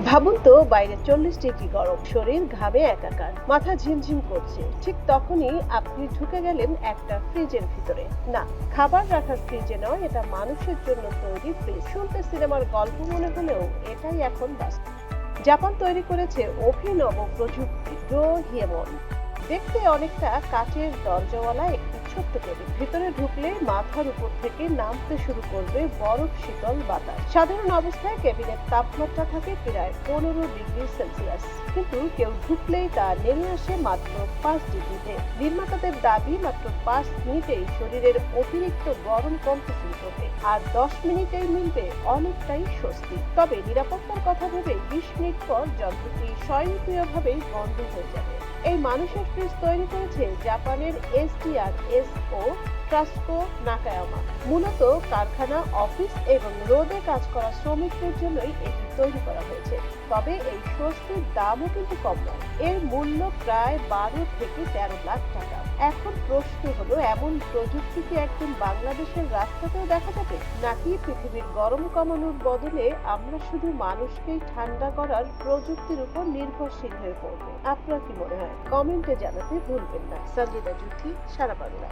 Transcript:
ভাবুন তো, বাইরে 40 ডিগ্রি গরম, শরীর ঘামে একাকার, মাথা ঝিমঝিম করছে। ঠিক তখনই আপনি ঢুকে গেলেন একটা ফ্রিজের ভিতরে। না, খাবার রাখার ফ্রিজে নয়, এটা মানুষের জন্য তৈরি ফ্রিজ। শুনতে সিনেমার গল্প মনে হলেও এটাই এখন বাস্তব। জাপান তৈরি করেছে অভিনব প্রযুক্তি ডোহিয়েমন। দেখতে অনেকটা কাচের দরজাওয়ালা একটি ছোট্ট টেবিল। ভিতরে ঢুকলে মাথার উপর থেকে নামতে শুরু করবে বরফ শীতল বাতাস। সাধারণ অবস্থায় কেবিনের তাপমাত্রা থাকে প্রায় 15 ডিগ্রি সেলসিয়াস, কিন্তু কেউ ঢুকলেই তা নেমে আসে মাত্র 5 ডিগ্রিতে। নির্মাতাদের দাবি মাত্র 5 মিনিটেই শরীরের অতিরিক্ত গরম কমতে শুরু করবে, আর 10 মিনিটেই মিলবে অনেকটাই স্বস্তি। তবে নিরাপত্তার কথা ভেবে 20 মিনিট পর যন্ত্রটি স্বয়ংক্রিয়ভাবেই বন্ধ হয়ে যাবে। এই মানুষের ফ্রিজ তৈরি করেছে জাপানের SDR-SO ট্রাস্কো নাকায়ামা। মূলত কারখানা, অফিস এবং রোদে কাজ করা শ্রমিকদের জন্যই এটি তৈরি করা হয়েছে। তবে এই স্বস্তির দামও কিন্তু কম নয়। এর মূল্য প্রায় 12 থেকে 13 লাখ টাকা। এখন প্রশ্ন হলো, এমন প্রযুক্তি কি একদিন বাংলাদেশের রাস্তাতেও দেখা যাবে, নাকি পৃথিবীর গরম কমানোর বদলে আমরা শুধু মানুষকেই ঠান্ডা করার প্রযুক্তির উপর নির্ভরশীল হয়ে পড়বো? আপনার কি মনে হয়? কমেন্টে জানাতে ভুলবেন না। সঞ্জিদা জুথি, সারা বাংলা।